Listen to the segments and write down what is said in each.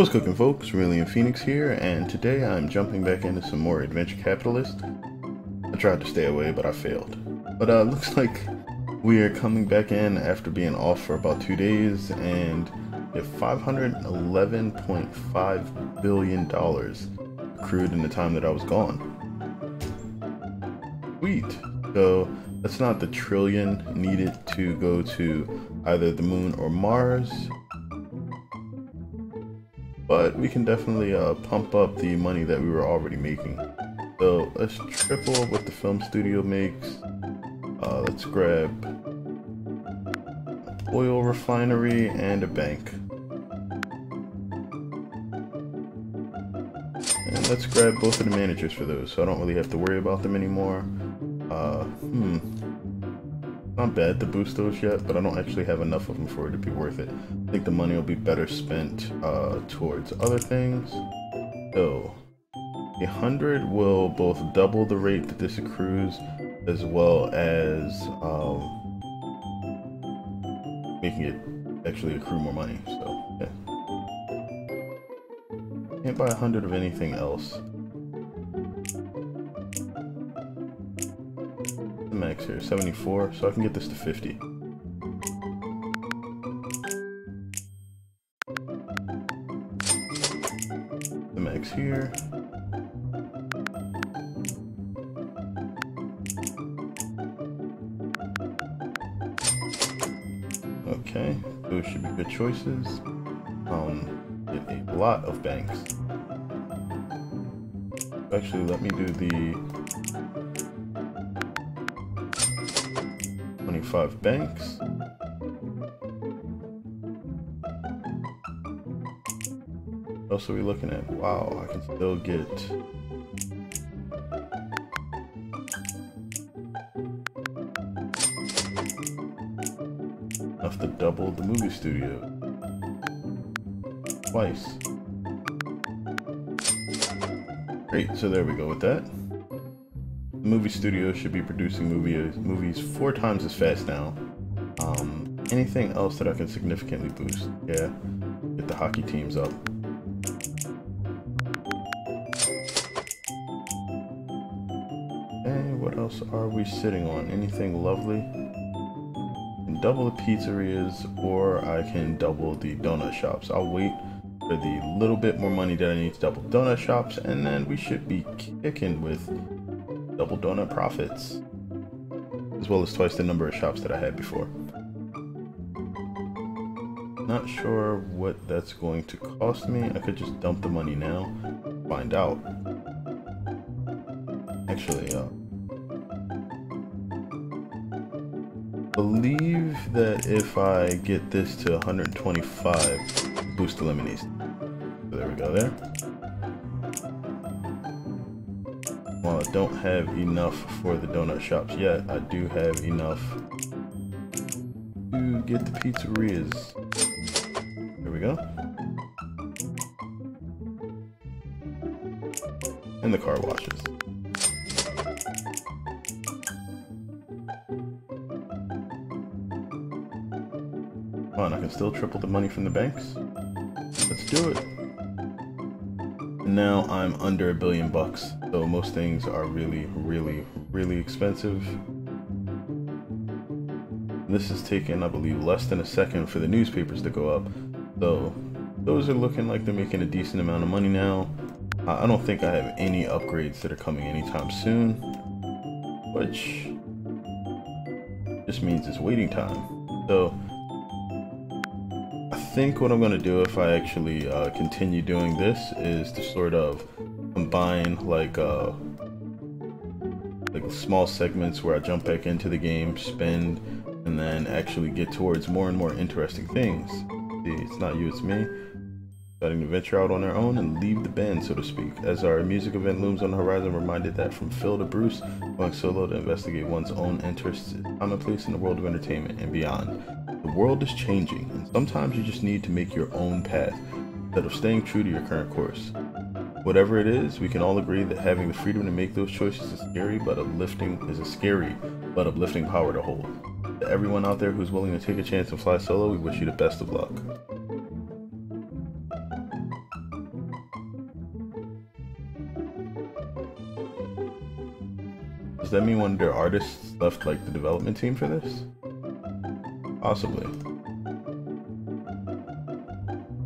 What's cooking, folks? Vermillion Phoenix here, and today I'm jumping back into some more AdRANTure Capitalist. I tried to stay away, but I failed. But looks like we are coming back in after being off for about 2 days, and we have $511.5 billion accrued in the time that I was gone. Sweet. So that's not the trillion needed to go to either the moon or Mars, but we can definitely pump up the money that we were already making. So let's triple what the film studio makes. Let's grab an oil refinery and a bank. And let's grab both of the managers for those, so I don't really have to worry about them anymore. Not bad to boost those yet, but I don't actually have enough of them for it to be worth it. I think the money will be better spent towards other things. So, 100 will both double the rate that this accrues, as well as making it actually accrue more money. So, yeah. Can't buy 100 of anything else. The max here, 74, so I can get this to 50. The max here. Okay, those should be good choices. Get a lot of banks. Actually, let me do the 25 banks. What else are we looking at? Wow, I can still get enough to double the movie studio twice. Great, so there we go with that. The movie studio should be producing movies 4 times as fast now. Anything else that I can significantly boost? Yeah, get the hockey teams up. Okay, what else are we sitting on? Anything lovely? I can double the pizzerias, or I can double the donut shops. I'll wait for the little bit more money that I need to double donut shops, and then we should be kicking with double donut profits, as well as twice the number of shops that I had before. Not sure what that's going to cost me. I could just dump the money now, find out. Actually, believe that if I get this to 125, boost eliminates. So there we go there. While I don't have enough for the donut shops yet, I do have enough to get the pizzerias. There we go. And the car washes. Come on, I can still triple the money from the banks. Let's do it. And now I'm under $1 billion, so most things are really expensive. This has taken, I believe, less than a second for the newspapers to go up, so those are looking like they're making a decent amount of money now. I don't think I have any upgrades that are coming anytime soon, which just means it's waiting time. So I think what I'm going to do if I actually continue doing this is to sort of combine like small segments where I jump back into the game, spend, and then actually get towards more and more interesting things. See, it's not you, it's me. Starting to venture out on our own and leave the band, so to speak. As our music event looms on the horizon, reminded that from Phil to Bruce, going solo to investigate one's own interests is commonplace in the world of entertainment and beyond. The world is changing, and sometimes you just need to make your own path, instead of staying true to your current course. Whatever it is, we can all agree that having the freedom to make those choices is a scary but uplifting power to hold. To everyone out there who's willing to take a chance and fly solo, we wish you the best of luck. Does that mean one of their artists left like the development team for this? Possibly.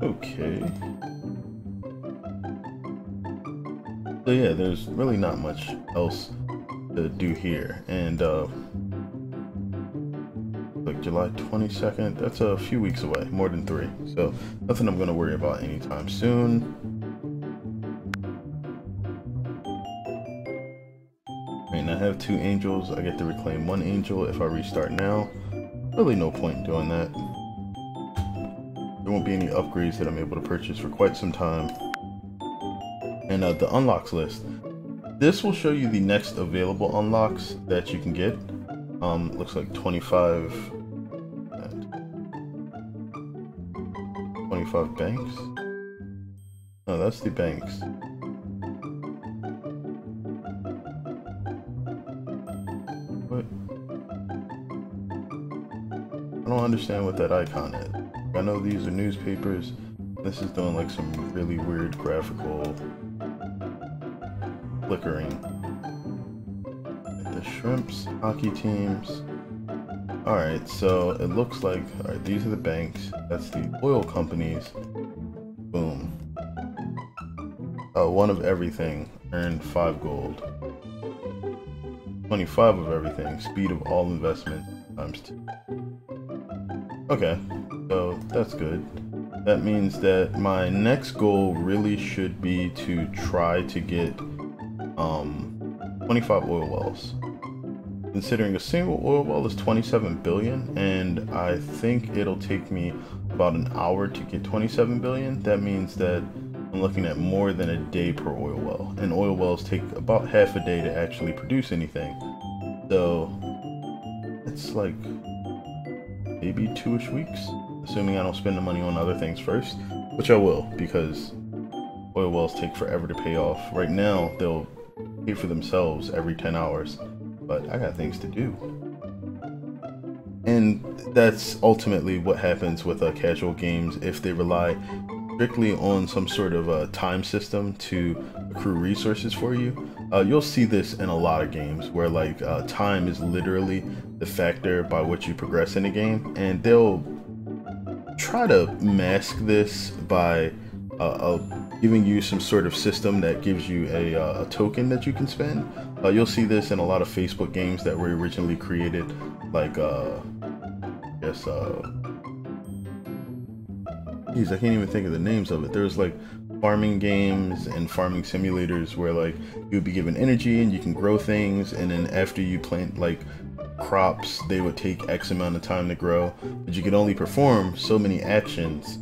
Okay. So yeah, there's really not much else to do here. And like July 22nd, that's a few weeks away, more than 3. So nothing I'm gonna worry about anytime soon. And I have 2 angels. I get to reclaim 1 angel if I restart now. Really no point in doing that. There won't be any upgrades that I'm able to purchase for quite some time. And the unlocks list. This will show you the next available unlocks that you can get. Looks like 25 banks. Oh, that's the banks. What? I don't understand what that icon is. I know these are newspapers. This is doing like some really weird graphical flickering. The shrimps, hockey teams. Alright, so it looks like, alright, these are the banks. That's the oil companies. Boom. 1 of everything, earned 5 gold. 25 of everything, speed of all investment, times 2. Okay, so that's good. That means that my next goal really should be to try to get 25 oil wells. Considering a single oil well is 27 billion, and I think it'll take me about an hour to get 27 billion. That means that I'm looking at more than a day per oil well, and oil wells take about half a day to actually produce anything. So it's like maybe 2-ish weeks, assuming I don't spend the money on other things first, which I will, because oil wells take forever to pay off. Right now, they'll pay for themselves every 10 hours, but I got things to do. And that's ultimately what happens with casual games if they rely strictly on some sort of time system to accrue resources for you. You'll see this in a lot of games where like time is literally the factor by which you progress in a game, and they'll try to mask this by giving you some sort of system that gives you a token that you can spend. You'll see this in a lot of Facebook games that were originally created, like geez, I can't even think of the names of it. There's like farming games and farming simulators where like you'd be given energy and you can grow things, and then after you plant like crops, they would take X amount of time to grow, but you could only perform so many actions,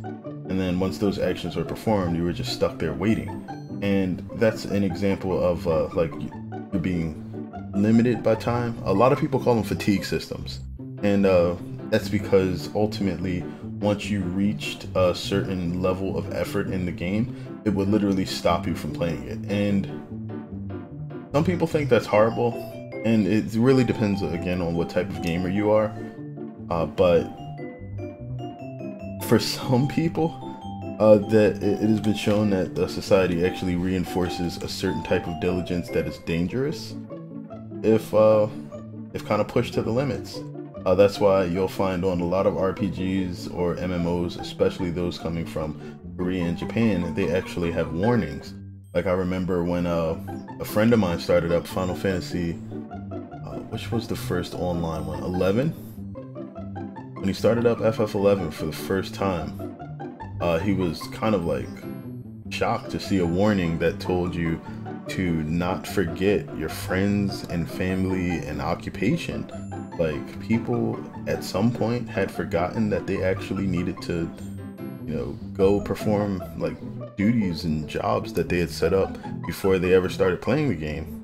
and then once those actions were performed, you were just stuck there waiting. And that's an example of like you're being limited by time. A lot of people call them fatigue systems, and that's because ultimately once you reached a certain level of effort in the game, it would literally stop you from playing it. And some people think that's horrible, and it really depends again on what type of gamer you are, but for some people that it has been shown that the society actually reinforces a certain type of diligence that is dangerous if kind of pushed to the limits. That's why you'll find on a lot of RPGs or MMOs, especially those coming from Korea and Japan, they actually have warnings. Like I remember when a friend of mine started up Final Fantasy, which was the first online one, 11? When he started up FF11 for the first time, he was kind of like shocked to see a warning that told you to not forget your friends and family and occupation. Like, people at some point had forgotten that they actually needed to, you know, go perform like duties and jobs that they had set up before they ever started playing the game.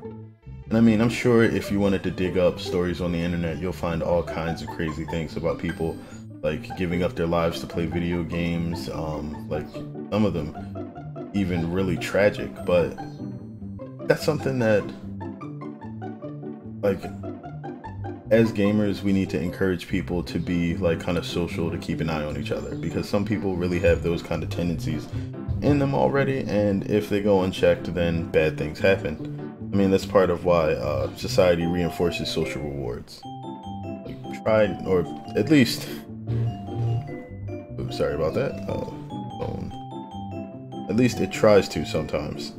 And I mean, I'm sure if you wanted to dig up stories on the internet, you'll find all kinds of crazy things about people like giving up their lives to play video games, like some of them even really tragic. But that's something that, like, as gamers, we need to encourage people to be like kind of social, to keep an eye on each other, because some people really have those kind of tendencies in them already, and if they go unchecked, then bad things happen. I mean, that's part of why society reinforces social rewards. Like, try, or at least, oops, sorry about that. At least it tries to sometimes.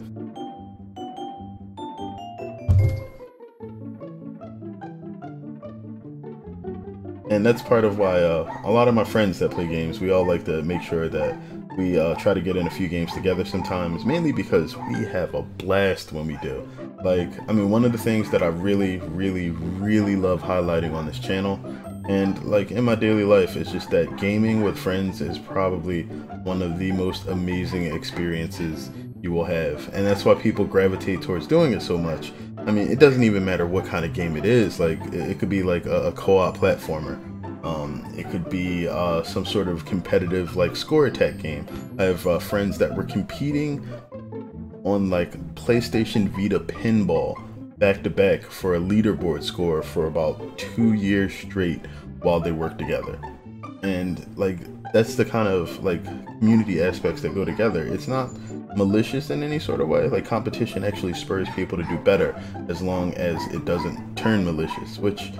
And that's part of why a lot of my friends that play games, we all like to make sure that we try to get in a few games together sometimes, mainly because we have a blast when we do. Like, I mean, one of the things that I really love highlighting on this channel, and like in my daily life, is just that gaming with friends is probably one of the most amazing experiences you will have. And that's why people gravitate towards doing it so much. I mean, it doesn't even matter what kind of game it is. Like, it could be like a co-op platformer. It could be some sort of competitive like score attack game. I have friends that were competing on like PlayStation Vita pinball back to back for a leaderboard score for about 2 years straight while they worked together. And like, that's the kind of like community aspects that go together. It's not malicious in any sort of way. Like, competition actually spurs people to do better as long as it doesn't turn malicious, which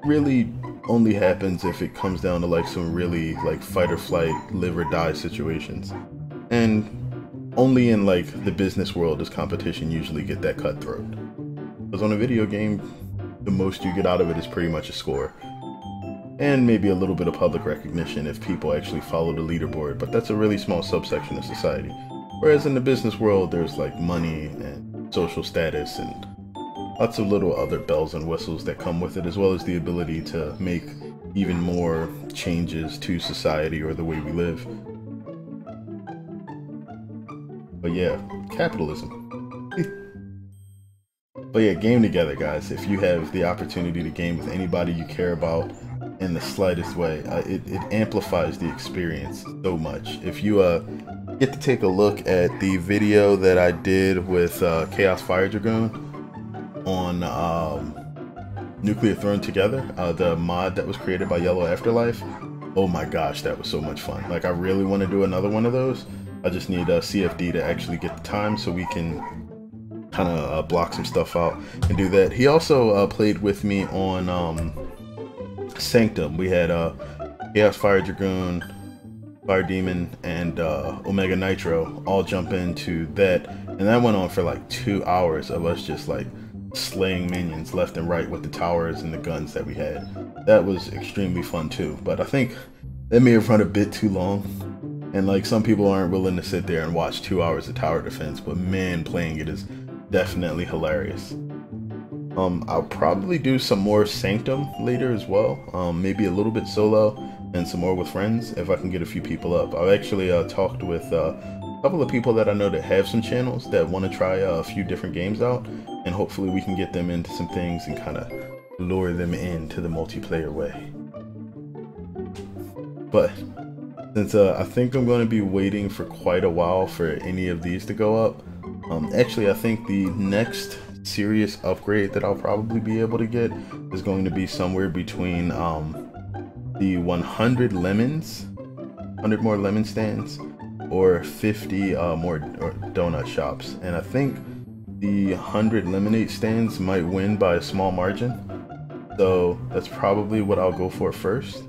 really only happens if it comes down to like some really like fight or flight, live or die situations. And only in like the business world does competition usually get that cutthroat. Because on a video game, the most you get out of it is pretty much a score. And maybe a little bit of public recognition if people actually follow the leaderboard, but that's a really small subsection of society. Whereas in the business world, there's like money and social status and lots of little other bells and whistles that come with it, as well as the ability to make even more changes to society or the way we live. But yeah, capitalism. But yeah, game together, guys. If you have the opportunity to game with anybody you care about in the slightest way, it amplifies the experience so much. If you get to take a look at the video that I did with Chaos Fire Dragoon on Nuclear Thrown Together, the mod that was created by Yellow Afterlife, oh my gosh, that was so much fun. Like, I really want to do another one of those. I just need a CFD to actually get the time so we can kind of block some stuff out and do that. He also played with me on Sanctum. We had Chaos Fire Dragoon, Fire Demon, and Omega Nitro all jump into that, and that went on for like 2 hours of us just like slaying minions left and right with the towers and the guns that we had. That was extremely fun too, but I think that may have run a bit too long, and like, some people aren't willing to sit there and watch 2 hours of tower defense, but man, playing it is definitely hilarious. I'll probably do some more Sanctum later as well, maybe a little bit solo and some more with friends if I can get a few people up. I've actually talked with a couple of people that I know that have some channels that want to try a few different games out, and hopefully we can get them into some things and kind of lure them into the multiplayer way. But since I think I'm going to be waiting for quite a while for any of these to go up, actually I think the next serious upgrade that I'll probably be able to get is going to be somewhere between the 100 lemons, 100 more lemon stands, or 50 more donut shops. And I think the 100 lemonade stands might win by a small margin, so that's probably what I'll go for first.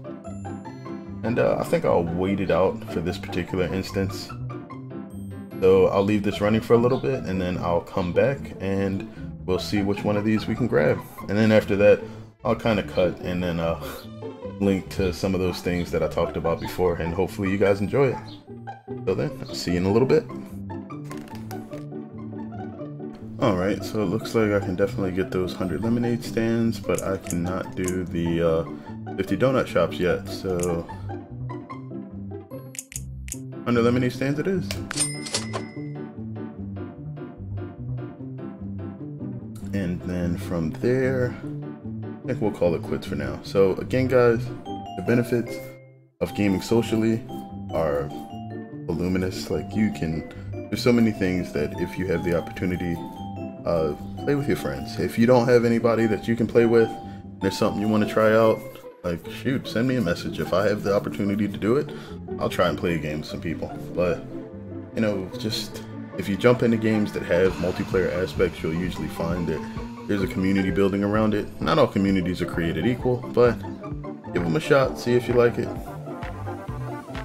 And I think I'll wait it out for this particular instance. So I'll leave this running for a little bit, and then I'll come back and we'll see which one of these we can grab. And then after that, I'll kind of cut and then link to some of those things that I talked about before, and hopefully you guys enjoy it. So then, I'll see you in a little bit. Alright, so it looks like I can definitely get those 100 lemonade stands, but I cannot do the 50 donut shops yet, so 100 lemonade stands it is. And then from there, I think we'll call it quits for now. So again, guys, the benefits of gaming socially are voluminous. Like, there's so many things that if you have the opportunity, play with your friends. If you don't have anybody that you can play with, and there's something you want to try out, like, shoot, send me a message. If I have the opportunity to do it, I'll try and play a game with some people. But, you know, just If you jump into games that have multiplayer aspects, you'll usually find that there's a community building around it. Not all communities are created equal, but give them a shot, see if you like it.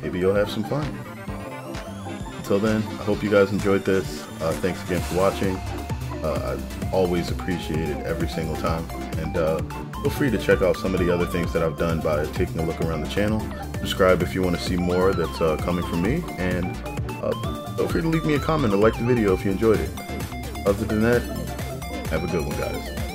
Maybe you'll have some fun. Until then, I hope you guys enjoyed this. Thanks again for watching. I always appreciate it every single time. And feel free to check out some of the other things that I've done by taking a look around the channel. Subscribe if you want to see more that's coming from me. And feel free to leave me a comment or like the video if you enjoyed it. Other than that, have a good one, guys.